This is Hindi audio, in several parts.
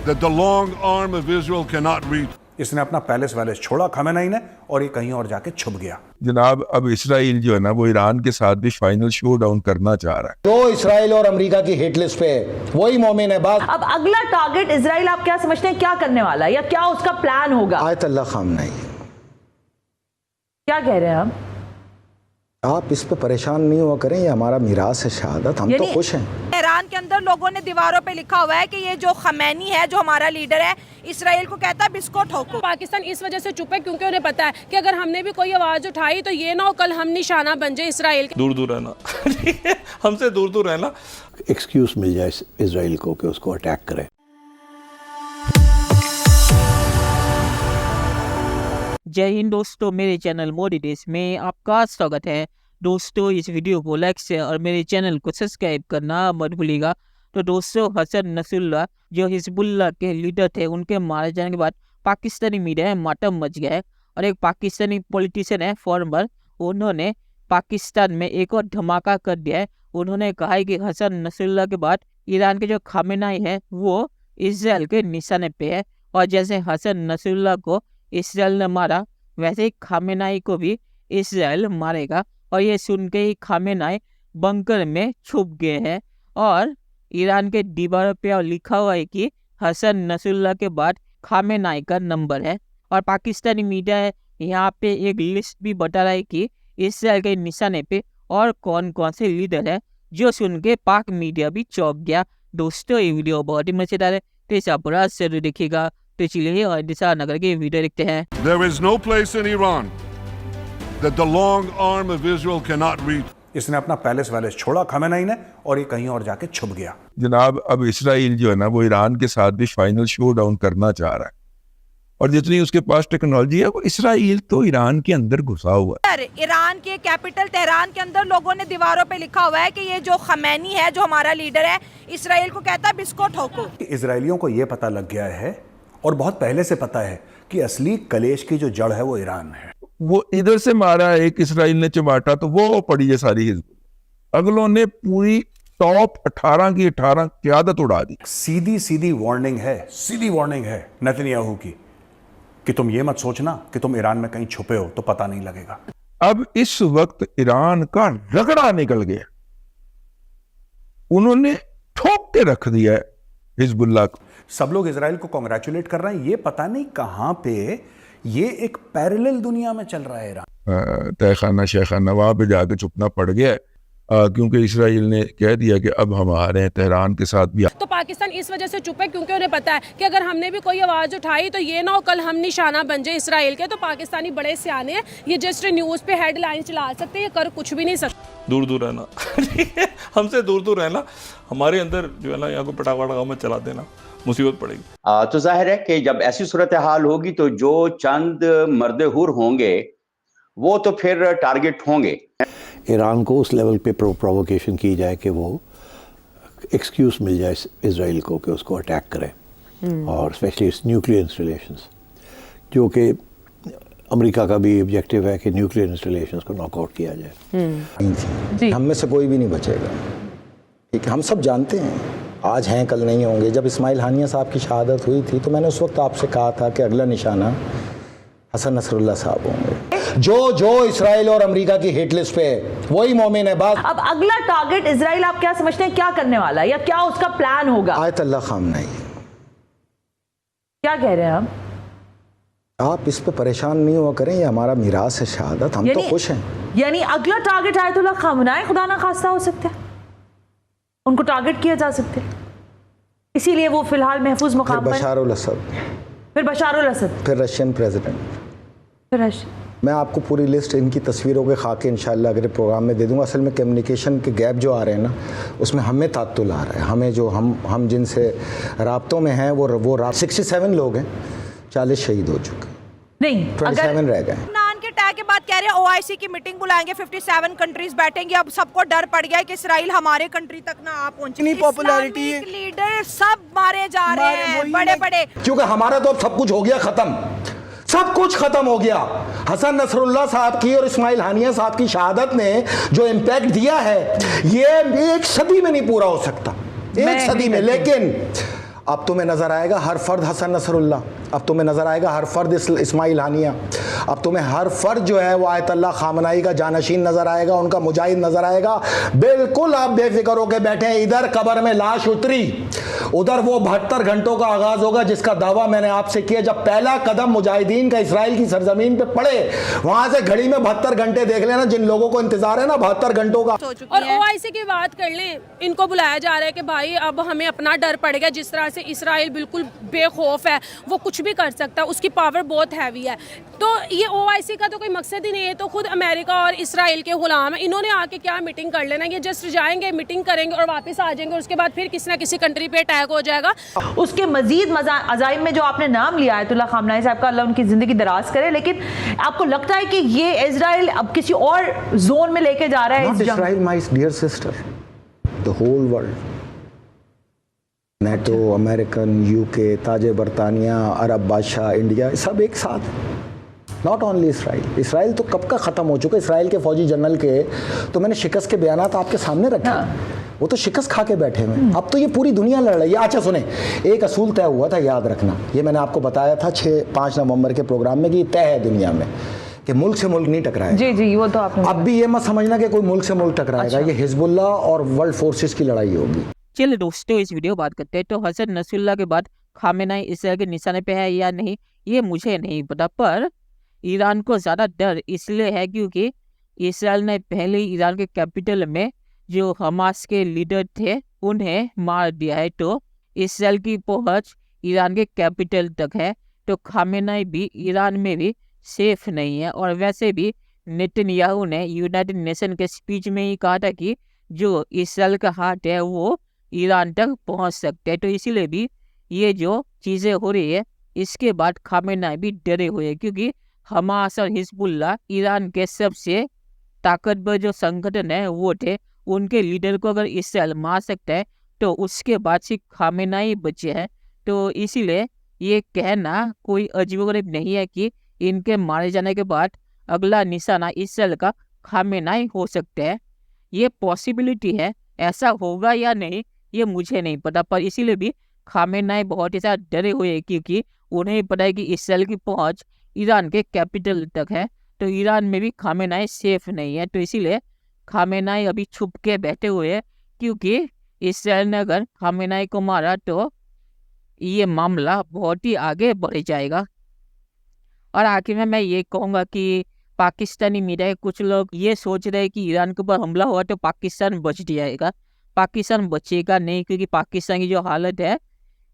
that the long arm of Israel cannot reach. इसने अपना पैलेस वैलेस छोड़ा खमेनेई ने और ये कहीं और जाके छुप गया। जनाब अब इसराइल जो है ना वो ईरान के साथ भी फाइनल शो डाउन करना चाह रहा है। तो इसराइल और अमेरिका की हिट लिस्ट पे वही मोमिन है। बात अब अगला टारगेट इसराइल आप क्या समझते हैं क्या करने वाला है या क्या उसका प्लान होगा? Ayatollah Khamenei. क्या कह रहे हैं आप इस पे परेशान नहीं हुआ करें, ये हमारा मिरास है शहादत, हम तो खुश हैं। ईरान के अंदर लोगों ने दीवारों पे लिखा हुआ है कि ये जो खमैनी है जो हमारा लीडर है इसराइल को कहता है बिस्को ठोको। पाकिस्तान इस वजह से चुप है क्योंकि उन्हें पता है कि अगर हमने भी कोई आवाज उठाई तो ये ना हो कल हम निशाना बन जाए इसराइल के। दूर दूर रहना हमसे दूर दूर रहना। एक्सक्यूज मिल जाए इसराइल को कि उसको अटैक करे। जय हिंद दोस्तों, मेरे चैनल मोदी देश में आपका स्वागत है। दोस्तों इस वीडियो को लाइक शेयर और मेरे चैनल को सब्सक्राइब करना मत भूलिएगा। तो दोस्तों हसन नसरुल्लाह जो हिजबुल्लाह के लीडर थे उनके मारे जाने के बाद पाकिस्तानी मीडिया में मातम मच गया है और एक पाकिस्तानी पॉलिटिशियन है फॉर्मर, उन्होंने पाकिस्तान में एक और धमाका कर दिया है। उन्होंने कहा है कि हसन नसरुल्लाह के बाद ईरान के जो खामेनाई है वो इसराइल के निशाने पे है और जैसे हसन नसरुल्लाह को इसराइल ने मारा वैसे ही खामेनाई को भी इसराइल मारेगा। और ये सुन के ही खामेनाई बंकर में छुप गए हैं और ईरान के दीवारों पे और लिखा हुआ है कि हसन नसरुल्लाह के बाद खामेनाई का नंबर है। और पाकिस्तानी मीडिया है यहाँ पे एक लिस्ट भी बता रहा है कि इसराइल के निशाने पे और कौन कौन से लीडर है, जो सुन के पाक मीडिया भी चौंक गया। दोस्तों ये वीडियो बहुत ही मजेदार है तो इसे आप पूरा जरूर देखिएगा। तो चलिए और दिशा नगर के वीडियो देखते हैं। There is no place in Iran that the long arm of Israel cannot reach. इसने अपना पैलेस वैलेस छोड़ा खमेनेई ने और ये कहीं और जाके छुप गया। जनाब अब इसराइल जो है ना वो ईरान के साथ भी फाइनल शो डाउन करना चाह रहा है और जितनी उसके पास टेक्नोलॉजी है वो इसराइल तो ईरान के अंदर घुसा हुआ है। ईरान के कैपिटल तेहरान के अंदर लोगों ने दीवारों पे लिखा हुआ है कि ये जो खमैनी है जो हमारा लीडर है इसराइल को कहता है बिस्को ठोको। इसराइलियों को ये पता लग गया है और बहुत पहले से पता है कि असली कलेश की जो जड़ है वो ईरान है। वो इधर से मारा एक इसराइल ने चिमाटा तो वो पड़ी है सारी हिजबुल्लाह। अगलों ने पूरी टॉप 18 की 18 क़यादत उड़ा दी। सीधी वार्निंग है नेतन्याहू की कि तुम ये मत सोचना कि तुम ईरान में कहीं छुपे हो तो पता नहीं लगेगा। अब इस वक्त ईरान का रगड़ा निकल गया, उन्होंने ठोक के रख दिया है हिजबुल्लाह को। सब लोग इजराइल को कांग्रेचुलेट कर रहे हैं, ये पता नहीं कहां पे ये एक पैरेलल दुनिया में चल रहा है ईरान। तहखाना शेखाना वहां पे जाके छुपना पड़ गया क्योंकि इसराइल ने कह दिया कि अब हम आ रहे हैं तेहरान के साथ भी। तो पाकिस्तान इस वजह से चुप है क्योंकि उन्हें पता है कि अगर हमने भी कोई आवाज उठाई तो ये ना हो कल हम निशाना बन जाए इसराइल के। तो पाकिस्तानी बड़े सियाने हैं, ये जस्ट न्यूज पे हेडलाइन चला सकते हैं, ये कर कुछ भी नहीं सकते। दूर दूर रहना हमसे दूर दूर रहना। हमारे अंदर जो है ना यहाँ को पटाखा मत चला देना, मुसीबत पड़ेगी। तो जाहिर है कि जब ऐसी सूरत हाल होगी तो जो चंद मर्द हुर होंगे वो तो फिर टारगेट होंगे। ईरान को उस लेवल पे प्रोवोकेशन की जाए कि वो एक्सक्यूज मिल जाए इसराइल को कि उसको अटैक करे और स्पेशली न्यूक्लियर इंस्टॉलेशंस, जो कि अमेरिका का भी ऑब्जेक्टिव है कि न्यूक्लियर इंस्टॉलेशंस को नॉकआउट किया जाए। हम में से कोई भी नहीं बचेगा, ठीक है, हम सब जानते हैं आज हैं कल नहीं होंगे। जब इस्माइल हानिया साहब की शहादत हुई थी तो मैंने उस वक्त आपसे कहा था कि अगला निशाना हसन नसरुल्लाह साहब होंगे। जो इसराइल और अमेरिका की हिट लिस्ट पे वही मोमिन है। बात अब अगला टारगेट इसराइल आप क्या समझते हैं क्या करने वाला है या क्या उसका प्लान होगा? Ayatollah Khamenei. क्या कह रहे हैं आप इस पे परेशान नहीं हुआ करें, ये हमारा मिरास है शहादत, हम तो खुश हैं। यानी अगला टारगेट आयतुल्लाह खामनेई खुदा ना खास्ता हो सकता है, उनको टारगेट किया जा सकता है, इसीलिए वो फिलहाल महफूज मुकाम पर। बशारुल असद, फिर बशारुल असद, फिर रशियन प्रेसिडेंट, फिर रशियन। मैं आपको पूरी लिस्ट इनकी तस्वीरों के खाके इंशाल्लाह अगले प्रोग्राम में दे दूंगा। असल में कम्युनिकेशन के गैप जो आ रहे हैं ना उसमें हमें तात्तुल आ रहा है। हमें जो हम जिनसे राब्तों में हैं वो 67 लोग हैं, 40 शहीद हो चुके, नहीं 27 रह गए। के टैग के बाद कह रहे हैं ओआईसी की मीटिंग बुलाएंगे, 57 कंट्रीज बैठेंगे। अब सबको डर पड़ गया है कि इसराइल हमारे कंट्री तक ना आ पहुंचे। इतनी पॉपुलैरिटी है, लीडर सब मारे जा रहे हैं बड़े बड़े, क्योंकि हमारा तो अब सब कुछ हो गया खत्म, सब कुछ खत्म हो गया। हसन नसरुल्लाह साहब की और इस्माइल हानिया साहब की शहादत ने जो इम्पैक्ट दिया है ये एक सदी में नहीं पूरा हो सकता, एक सदी में। लेकिन अब तुम्हें नज़र आएगा हर फर्द हसन नसरुल्लाह, अब तुम्हें नज़र आएगा हर फर्द इस्माइल हानिया, अब तुम्हें हर फर्द जो है वो आयतुल्लाह खामनाई का जानशीन नज़र आएगा, उनका मुजाहिद नज़र आएगा। बिल्कुल आप बेफिक्र होकर बैठे हैं। इधर कब्र में लाश उतरी, उधर वो 72 घंटों का आगाज़ होगा जिसका दावा मैंने आपसे किया। जब पहला कदम मुजाहिदीन का इसराइल की सरजमीन पे पड़े, वहाँ से घड़ी में 72 घंटे देख लेना, जिन लोगों को इंतजार है ना 72 घंटों का। और OIC की बात कर लें, इनको बुलाया जा रहा है कि भाई अब हमें अपना डर पड़ेगा। जिस तरह से इसराइल बिल्कुल बेखौफ है, वो कुछ भी कर सकता है, उसकी पावर बहुत हैवी है। तो ये OIC का तो कोई मकसद ही नहीं है। तो खुद अमेरिका और इसराइल के गुलाम है, इन्होंने आके क्या मीटिंग कर लेना, ये जस्ट जाएंगे मीटिंग करेंगे और वापस आ जाएंगे। उसके बाद फिर किसी ना किसी कंट्री पे अटैक हो जाएगा। उसके मजीद अजाइम में जो आपने नाम लिया आयतुल्लाह खामनाई साहब का, अल्लाह उनकी जिंदगी दराज करे, लेकिन आपको लगता है कि ये इजराइल अब किसी और जोन में लेके जा रहा है? Not Israel, my dear sister, the whole world, NATO, American, UK, ताजे बरतानिया, अरब बादशाह, इंडिया, सब एक साथ। Not only Israel. इसराइल तो कब का ख़त्म हो चुका है। इसराइल के फौजी जनरल के तो मैंने शिकस्त के बयानात आपके सामने रखे, वो तो शिकस्त खा के बैठे हुए। अब तो ये पूरी दुनिया लड़ रही है। अच्छा सुने, एक असूल तय हुआ था, याद रखना, ये मैंने आपको बताया था 5 नवंबर के प्रोग्राम में, कि ये तय है दुनिया में कि मुल्क से मुल्क नहीं टकराएगा। जी जी, वो तो आपने अब भी ये मत समझना कि कोई मुल्क से मुल्क टकराएगा। ये हिजबुल्लाह और वर्ल्ड फोर्सेस की लड़ाई होगी। चलिए दोस्तों, इस वीडियो बात करते हैं। तो हसन नसरुल्लाह के बाद खामेनाई इसराइल के निशाने पे है या नहीं, ये मुझे नहीं पता, पर ईरान को ज़्यादा डर इसलिए है क्योंकि इसराइल ने पहले ईरान के कैपिटल में जो हमास के लीडर थे उन्हें मार दिया है। तो इसराइल की पहुंच ईरान के कैपिटल तक है। तो खामेनाई भी ईरान में भी सेफ नहीं है। और वैसे भी नेतन्याहू ने यूनाइटेड नेशन के स्पीच में ही कहा था कि जो इसराइल का हाथ है वो ईरान तक पहुंच सकते हैं। तो इसीलिए भी ये जो चीज़ें हो रही है, इसके बाद खामेनाई भी डरे हुए हैं, क्योंकि हमास और हिजबुल्लाह ईरान के सबसे ताकतवर जो संगठन है वो थे। उनके लीडर को अगर इसराइल मार सकता है तो उसके बाद सिर्फ खामेनाई बचे हैं। तो इसीलिए ये कहना कोई अजीबोगरीब नहीं है कि इनके मारे जाने के बाद अगला निशाना इसराइल का खामेनाई हो सकता है। ये पॉसिबिलिटी है, ऐसा होगा या नहीं ये मुझे नहीं पता, पर इसीलिए भी खामेनाई बहुत ही ज़्यादा डरे हुए हैं, क्योंकि उन्हें पता है कि इसराइल की पहुंच ईरान के कैपिटल तक है। तो ईरान में भी खामेनाई सेफ नहीं है। तो इसीलिए खामेनाई अभी छुप के बैठे हुए हैं, क्योंकि इसराइल ने अगर खामेनाई को मारा तो ये मामला बहुत ही आगे बढ़ जाएगा। और आखिर में मैं ये कहूँगा कि पाकिस्तानी मीडिया के कुछ लोग ये सोच रहे हैं कि ईरान के ऊपर हमला हुआ तो पाकिस्तान बच जाएगा। पाकिस्तान बचेगा नहीं, क्योंकि पाकिस्तान की जो हालत है,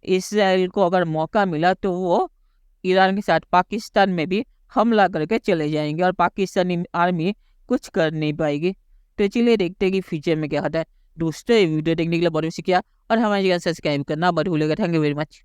इसराइल को अगर मौका मिला तो वो ईरान के साथ पाकिस्तान में भी हमला करके चले जाएंगे और पाकिस्तानी आर्मी कुछ कर नहीं पाएगी। तो चलिए देखते हैं कि फ्यूचर में क्या होता है। दोस्तों, वीडियो देखने के लिए बहुत शुक्रिया और हमारे चैनल सब्सक्राइब करना मत भूलिएगा। Thank you very much.